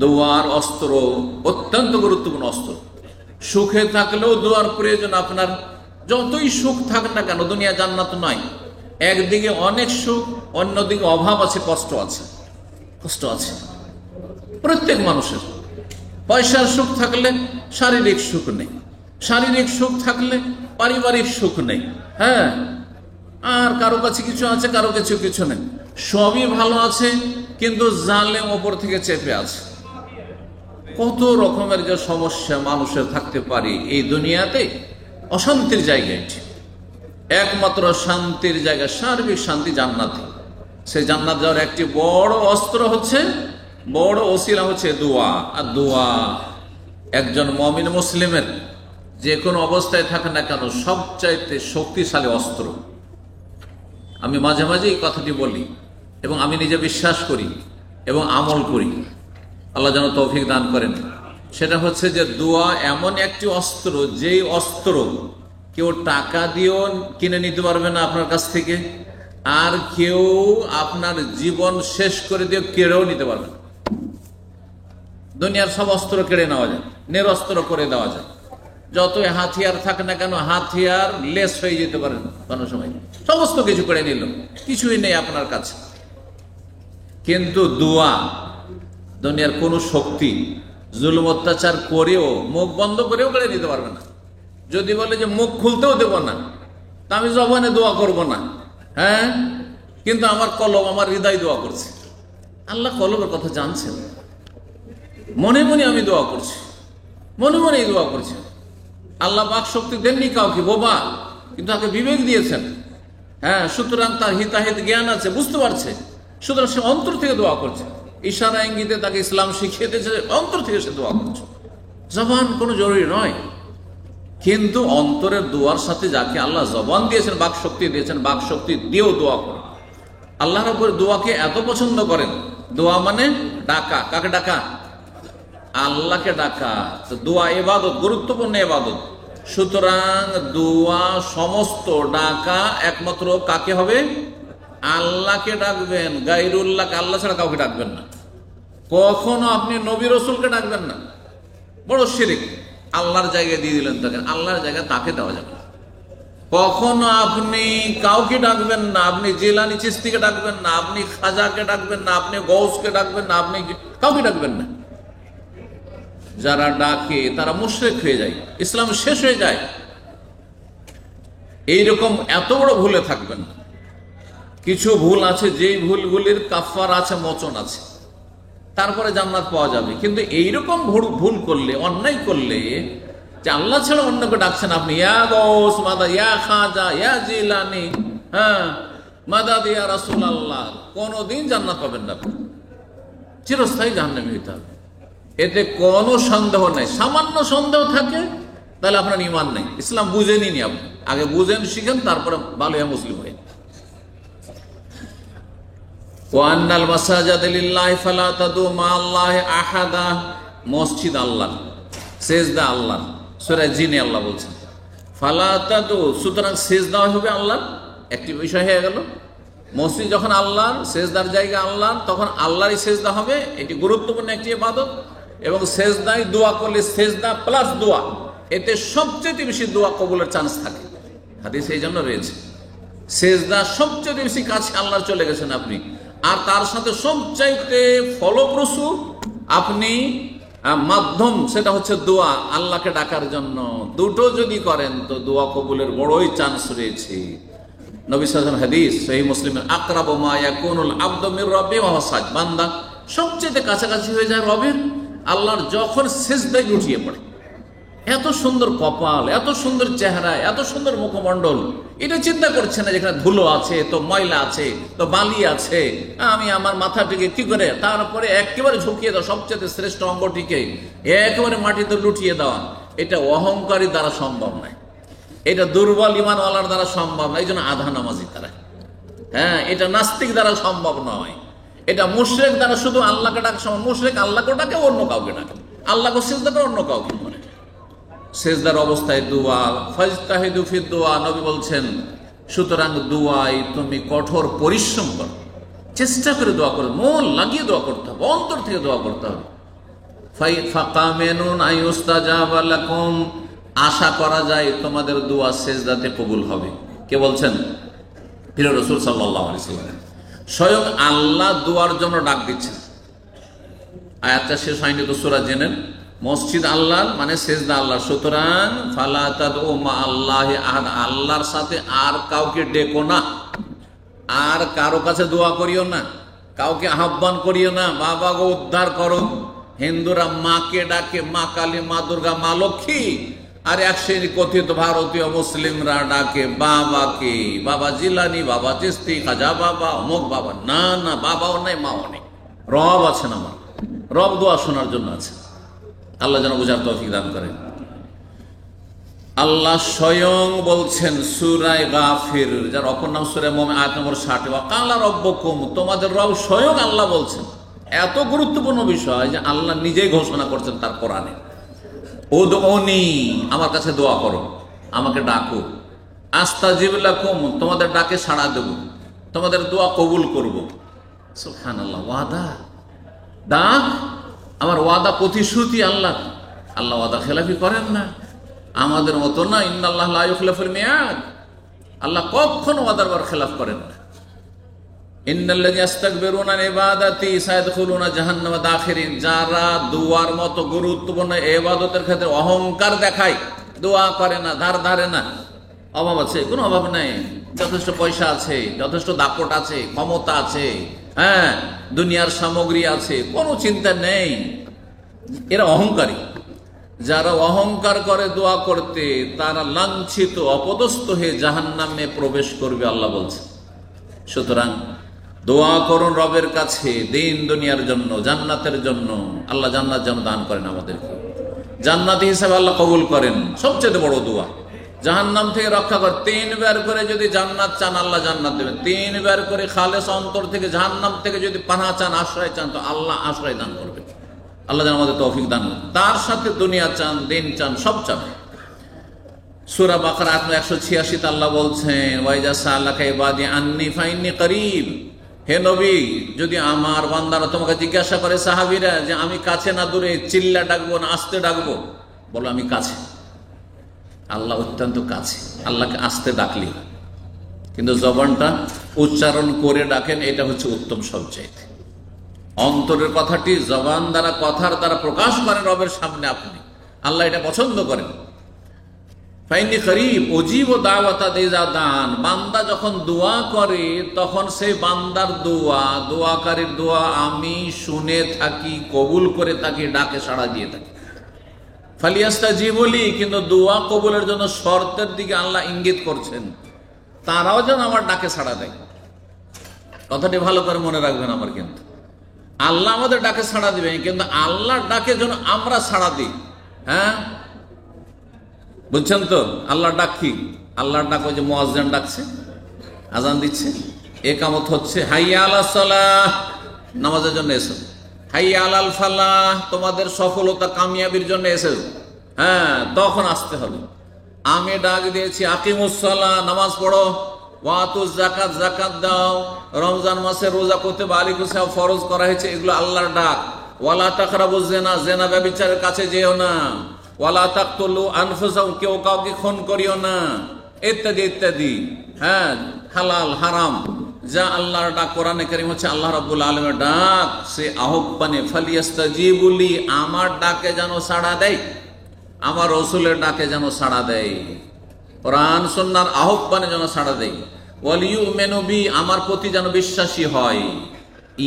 দোয়ার অস্ত্র অত্যন্ত গুরুত্বপূর্ণ অস্ত্র। সুখে থাকলেও দোয়ার প্রয়োজন আপনার। যতই সুখ থাক না কেন, দুনিয়া জান্নাত নয়। একদিকে অনেক সুখ, অন্যদিকে অভাব আছে, কষ্ট আছে। কষ্ট আছে প্রত্যেক মানুষের। পয়সার সুখ থাকলে শারীরিক সুখ নেই, শারীরিক সুখ থাকলে পারিবারিক সুখ নেই। হ্যাঁ, আর কারো কাছে কিছু আছে, কারো কাছে কিছু নেই। সবই ভালো আছে, কিন্তু জালেম ওপর থেকে চেপে আছে। কত রকমের যে সমস্যা মানুষের থাকতে পারে এই দুনিয়াতে। অশান্তির জায়গা এটি। একমাত্র শান্তির জায়গা, সার্বিক শান্তি জান্নাতে। সেই জান্নাত যাওয়ার একটি বড় অস্ত্র হচ্ছে, বড় ওসিলা হচ্ছে দোয়া। আর দোয়া একজন মুমিন মুসলিমের যে কোনো অবস্থায় থাকে না কেন সবচাইতে শক্তিশালী অস্ত্র। আমি মাঝে মাঝে এই কথাটি বলি এবং আমি নিজে বিশ্বাস করি এবং আমল করি। আল্লাহ যেন তৌফিক দান করেন। সেটা হচ্ছে যে দোয়া এমন একটি অস্ত্র, যেই অস্ত্র কেউ টাকা দিয়েও কিনে নিতে পারবে না আপনার কাছ থেকে, আর কেউ আপনার জীবন শেষ করে দিয়ে কেড়েও নিতে পারবে না। দুনিয়ার সব অস্ত্র কেড়ে নেওয়া যায়, নিরস্ত্র করে দেওয়া যায়। যতই হাতিয়ার থাকে না কেন, হাতিয়ার লেস হয়ে যেতে পারে কোনো সময়। সমস্ত কিছু কেড়ে নিল, কিছুই নেই আপনার কাছে। কিন্তু দোয়া, দুনিয়ার কোন শক্তি জুলুম অত্যাচার করেও, মুখ বন্ধ করেও কেড়ে নিতে পারবে না। যদি বলে যে মুখ খুলতেও দেব না, তা আমি জবানে দোয়া করব না। হ্যাঁ, কিন্তু আমার কলব, আমার হৃদয় দোয়া করছে। আল্লাহ কলবের কথা জানছেন। মনে মনে আমি দোয়া করছি, মনে মনে দোয়া করছি। আল্লাহ বাক শক্তি দেননি কাউকে বোবা, কিন্তু তাকে বিবেক দিয়েছেন। হ্যাঁ, সুতরাং তার হিতাহিত জ্ঞান আছে, বুঝতে পারছে। সুতরাং সে অন্তর থেকে দোয়া করছে। ইশারা ইঙ্গিতে তাকে ইসলাম শিখিয়ে দিয়েছে, অন্তর থেকে সে দোয়া করছে। জবান কোনো জরুরি নয়, কিন্তু অন্তরের দোয়ার সাথে যাকে আল্লাহ জবান দিয়েছেন, বাক শক্তি দিয়েছেন, বাক শক্তি দিয়েও দোয়া করে। আল্লাহর উপর দোয়াকে এত পছন্দ করেন। দোয়া মানে ডাকা। কাকে ডাকা? আল্লাহকে ডাকা। তো দোয়া ইবাদত, গুরুত্বপূর্ণ ইবাদত। সুতরাং দোয়া সমস্ত ডাকা একমাত্র কাকে হবে? আল্লাহকে ডাকবেন। গায়রুল্লাহকে, আল্লাহ ছাড়া কাউকে ডাকবেন না। কখনো আপনি নবী রসুলকে ডাকবেন না, বড় শিরক। আল্লাহর জায়গায় দিয়ে দিলেন তাকে, আল্লাহর জায়গায় তাকে দেওয়া যাবে। কখনো আপনি কাউকে ডাকবেন না, আপনি জিলানি চিশতিকে ডাকবেন না, আপনি খাজাকে ডাকবেন না, আপনি গৌসকে ডাকবেন না, আপনি কাউকে ডাকবেন না। যারা ডাকে তারা মুশরিক হয়ে যায়, ইসলাম শেষ হয়ে যায়। এইরকম এত বড় ভুলে থাকবেন না। কিছু ভুল আছে, যেই ভুলগুলির কাফার আছে, মোচন আছে, তারপরে জান্নাত পাওয়া যাবে। কিন্তু এইরকম ভুল করলে, অন্যায় করলে, যে আল্লাহ ছাড়া অন্যকে ডাকছেন আপনি, ইয়া গৌস মাদা, ইয়া খাজা, ইয়া জিলানি, হ্যাঁ মাদাদ, ইয়া রাসূলুল্লাহ, কোনদিন জান্নাত পাবেন না। চিরস্থায়ী জাহান্নামী হইতে হবে, এতে কোনো সন্দেহ নেই। সামান্য সন্দেহ থাকে তাহলে আপনার ঈমান নেই, ইসলাম বুঝেনি নি। আপনি আগে বুঝেন, শিখেন, তারপরে ভালো মুসলিম হয়ে। ওয়ান্নাল মাসাজিদা লিল্লাহি ফালা তাদউ মাআল্লাহি আহাদা। মসজিদ আল্লাহ, সেজদা আল্লাহ। সূরা জিনে আল্লাহ বলছেন ফালা তাদউ, সুতরাং সেজদা হবে আল্লাহ। একটি বিষয় হয়ে গেল, মসজিদ যখন আল্লাহর, সেজদার জায়গা আল্লাহ, তখন আল্লাহরই সেজদা হবে। এটি গুরুত্বপূর্ণ একটি ইবাদত। এবং সেজদায় দোয়া করলে, সেজদা প্লাস দোয়া, এতে সবচেয়ে বেশি দোয়া কবুলের চান্স থাকে। হাদিস এই জন্য রয়েছে, সেজদা সবচেয়ে বেশি কাছে আল্লাহর চলে গেছেন আপনি। আর তার সাথে সবচাইতে ফলপ্রসূ আপনি মাধ্যম, সেটা হচ্ছে দোয়া, আল্লাহকে ডাকার জন্য। দুটো যদি করেন তো দোয়া কবুলের বড়ই চান্স রয়েছে। নবী সাল্লাল্লাহু আলাইহি ওয়াসাল্লাম হাদিস সহিহ মুসলিমের, আকরাবু মা ইয়াকুনুল আবদু মির রাব্বিহি ওয়া হুয়া সাজিদ। বান্দা সবচেয়ে কাছাকাছি হয়ে যায় রবের, আল্লাহর, যখন সিজদায় লুটিয়ে পড়ে। এত সুন্দর কপাল, এত সুন্দর চেহারা, এত সুন্দর মুখমণ্ডল, এটা চিন্তা করছে না যেখানে ধুলো আছে, তো ময়লা আছে, তো বালি আছে, আমি আমার মাথাটিকে কি করে, তারপরে একেবারে ঝুঁকিয়ে দেওয়া, সবচেয়ে শ্রেষ্ঠ অঙ্গটিকে একেবারে মাটিতে লুটিয়ে দেওয়া। এটা অহংকারী দ্বারা সম্ভব নয়, এটা দুর্বল ইমানওয়ালার দ্বারা সম্ভব নয়। এই জন্য আধা নামাজি তারা। হ্যাঁ, এটা নাস্তিক দ্বারা সম্ভব নয়। এটা মুশরিক দ্বারা, শুধু আল্লাহকে ডাকা সম্ভব। মুশরিক আল্লাহকে ডাকে, অন্য কাউকে ডাকে, আল্লাহকে সিজদা করে, অন্য কাউকে করে। সেজদার অবস্থায় দোয়া, ফাজতাহিদু ফি দোয়া, নবী বলছেন। সুতরাং দোয়াই তুমি কঠোর পরিশ্রম করো, চেষ্টা করে দোয়া করো, মন লাগিয়ে দোয়া করতে হবে, অন্তর থেকে দোয়া করতে হবে। ফাকামেনুন আইয়ুস্তাজাবা লাকুম, আশা করা যায় তোমাদের দোয়া সেজদাতে কবুল হবে। কে বলছেন? প্রিয় রাসূল সাল্লাল্লাহু আলাইহি ওয়াসাল্লাম। স্বয়ং আল্লাহ দোয়ার জন্য ডাক দিচ্ছেন। আয়াতটা শেষ হয়নি তো সূরা জেনেন। মসজিদ আল্লাহর মানে সেজদা আল্লাহ, সুতরাং ফালা তাদউ মা আল্লাহি আহাদ, আল্লাহর সাথে আর কাউকে ডেকো না, আর কারো কাছে দোয়া করিও না, কাউকে আহ্বান করিও না বাবা গো উদ্ধার করো। হিন্দুরা মাকে ডাকে মা কালী, মা দুর্গা, মা লক্ষ্মী, আর এক শ্রেণী কথিত ভারতীয় মুসলিমরা ডাকে বাবাকে, বাবা জিলানি, বাবা চিস্তি, খাজা বাবা, অমুক বাবা। না না, বাবাও নেই, মাও নেই, রব আছেন আমার, রব দোয়া শোনার জন্য আছে। আল্লাহ যেন বুঝার তৌফিক দান করেন। আল্লাহ স্বয়ং বলছেন সূরা গাফির, যার অপর নাম সূরা মুমিন, আয়াত নম্বর 60, ওয়া কালা রাব্বুকুম, তোমাদের রব স্বয়ং আল্লাহ বলছেন। এত গুরুত্বপূর্ণ বিষয় যে আল্লাহ নিজেই ঘোষণা করছেন তার কোরআনে, উদউনি, আমার কাছে দোয়া করো, আমাকে ডাকো, আস্তাজিব লাকুম, তোমাদের ডাকে সাড়া দেব, তোমাদের দোয়া কবুল করব। সুবহানাল্লাহ, ওয়াদা, ডাক, আমার ওয়াদা, প্রতিশ্রুতি আল্লাহ। আল্লাহ ওয়াদা খেলাফি করেন না, আমাদের মতো না। ইন্নাল্লাহ লা ইউখলিফুল মিয়াদ, আল্লাহ কখনো ওয়াদার বার খেলাফ করেন না। ইন্নাল্লাযীনা ইস্তাকবিরুনা আন ইবাদাতি সায়াদখুলুনা জাহান্নামা দাখিরিন, যারা দুয়ার মতো গুরুত্বপূর্ণ ইবাদতের ক্ষেত্রে অহংকার দেখায়, দোয়া করে না, ধার ধারে না, অভাব আছে, কোনো অভাব নাই, যথেষ্ট পয়সা আছে, যথেষ্ট দাপট আছে, ক্ষমতা আছে, হ্যাঁ, দুনিয়ার সামগ্রী আছে, কোনো চিন্তা নেই, এরা অহংকারী। যারা অহংকার করে দোয়া করতে, তারা লাঞ্ছিত, অপদস্থ হয়ে জাহান্নামে প্রবেশ করবে, আল্লাহ বলছে। সুতরাং দোয়া করুন রবের কাছে দিন দুনিয়ার জন্য, জান্নাতের জন্য। আল্লাহ জান্নাত যেন দান করেন আমাদেরকে, জান্নাতি হিসাবে আল্লাহ কবুল করেন। সবচেয়ে বড় দোয়া জাহান্নাম থেকে রক্ষা কর। 3 বার করে যদি জান্নাত চান, আল্লাহ জান্নাত দেবেন। 3 বার করে খালেস অন্তর থেকে জাহান্নাম থেকে যদি পানাহ চান, আশ্রয় চান, তো আল্লাহ আশ্রয় দান করবেন। আল্লাহ যেন আমাদের তৌফিক দান করেন। তার সাথে দুনিয়া চান, দিন চান, সব চান। সূরা বাকারা 186 আল্লাহ বলছেন, ওয়াইজা সালাকা ইবাদি আন্নী ফাইন্নী করিব, হে নবী, যদি আমার বান্দারা তোমাকে জিজ্ঞাসা করে, সাহাবীরা, যে আমি কাছে না দূরে, চিল্লা ডাকবো না আস্তে ডাকবো, বলো আমি কাছে। আল্লাহ অত্যন্ত কাছে, আল্লাহকে আস্তে ডাকলি, কিন্তু জবানটা উচ্চারণ করে ডাকেন, এটা হচ্ছে উত্তম সবচাইতে। অন্তরের কথাটি জবান দ্বারা, কথার দ্বারা প্রকাশ করেন রবের সামনে আপনি, আল্লাহ এটা পছন্দ করেন। ফাইন্নী করিব উজিবু দাওয়াতা ইযা দান, বান্দা যখন দোয়া করে তখন সেই বান্দার দোয়া, দোয়াকারীর দোয়া আমি শুনে থাকি, কবুল করে থাকি, ডাকে সাড়া দিয়ে থাকি। ফালিয়াস্তাজিবু লি, কিন্তু দোয়া কবুলের জন্য শর্তের দিকে আল্লাহ ইঙ্গিত করছেন, তারাও যেন আমার ডাকে সাড়া দেয়। কথাটি ভালো করে মনে রাখবেন আমার, কিন্তু আল্লাহ আমাদের ডাকে সাড়া দিবেন, কিন্তু আল্লাহর ডাকে যেন আমরা সাড়া দিই। হ্যাঁ, বুঝছেন তো? আল্লাহর ডাক কি? আল্লাহর ডাক ওই যে মুয়াজ্জিন ডাকছে, আজান দিচ্ছে, একামত হচ্ছে, হাইয়া আলাস সালাহ, নামাজের জন্য এসো, হাইয়া আলাল ফালাহ, তোমাদের সফলতা কামিয়াবির জন্য এসো। হ্যাঁ, তখন আসতে হবে। আমি ডাক দিয়েছি আকিমুস সালাহ, নামাজ পড়ো, ওয়াতুজ যাকাত, যাকাত দাও, রমজান মাসে রোজা করতে বালিকুস ফরজ করা হয়েছে, এগুলো আল্লাহর ডাক। ওয়ালা তাকরাবুজ জিনা, জিনা ব্যভিচারের কাছে যেও না। ওয়ালা তাকতুলু আনফুসাকুম, কেউ কাউকে খুন করিও না, ইত্যাদি ইত্যাদি। হ্যাঁ, হালাল হারাম যা আল্লাহর ডাক। কোরআনে কারীম হচ্ছে আল্লাহ রাব্বুল আলামিনের ডাক, সে আহ্বানে ফালিয়াস্তাজিবু লি, আমার ডাকে যেন সাড়া দেয়, আমার রাসূলের ডাকে যেন সাড়া দেয়, কোরআন সুন্নাহর আহ্বানে যেন সাড়া দেয়। ওয়াল ইউমিনু বি, আমার প্রতি যেন বিশ্বাসী হয়,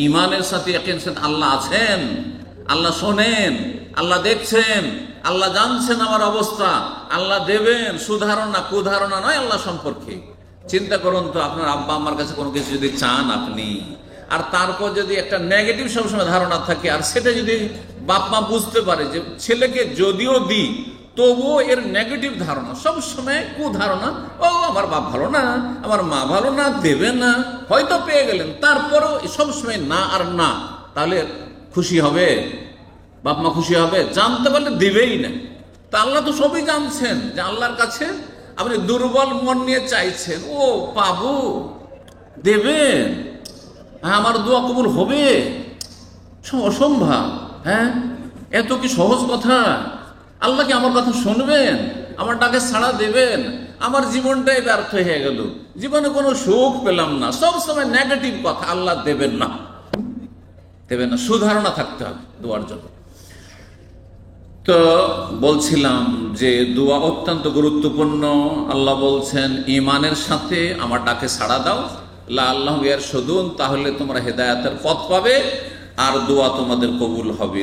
ঈমানের সাথে ইয়াকিন সাথে আল্লাহ আছেন, আল্লাহ শোনেন, আল্লাহ দেখছেন, আল্লাহ জানছেন আমার অবস্থা, আল্লাহ দেবেন, সুধারণা কুধারণা নয় আল্লাহ সম্পর্কে। চিন্তা করুন তো, আপনার আব্বা আম্মার কাছে কোনো কিছু যদি চান আপনি, আর তারপর যদি একটা নেগেটিভ সবসময় ধারণা থাকে, আর সেটা যদি বাপ মা বুঝতে পারে যে ছেলেকে যদিও দিই তবুও এর নেগেটিভ ধারণা, সবসময় কুধারণা, ও আমার বাপ ভালো না, আমার মা ভালো না, দেবে না, হয়তো পেয়ে গেলেন, তারপরেও সবসময় না আর না, তাহলে খুশি হবে? বাপ মা খুশি হবে? জানতে পারলে দিবেই না। তা আল্লাহ তো সবই জানছেন, যে আল্লাহর কাছে আপনি দুর্বল মন নিয়ে চাইছেন, ও পাবো, দেবেন, হ্যাঁ আমার দোয়া কবুল হবে, অসম্ভব। হ্যাঁ, এত কি সহজ কথা? আল্লাহ কি আমার কথা শুনবেন? আমার ডাকে সাড়া দেবেন? আমার জীবনটাই ব্যর্থ হয়ে গেল, জীবনে কোনো সুখ পেলাম না, সবসময় নেগেটিভ কথা। আল্লাহ দেবেন না, দেবেন না। সুধারণা থাকতে হবে দোয়ার জন্য। তো বলছিলাম যে দোয়া অত্যন্ত গুরুত্বপূর্ণ। আল্লাহ বলছেন ঈমানের সাথে আমার ডাকে সাড়া দাও, লাআল্লাহুম ইয়ারশুদুন, তাহলে তোমরা হেদায়েতের পথ পাবে আর দোয়া তোমাদের কবুল হবে।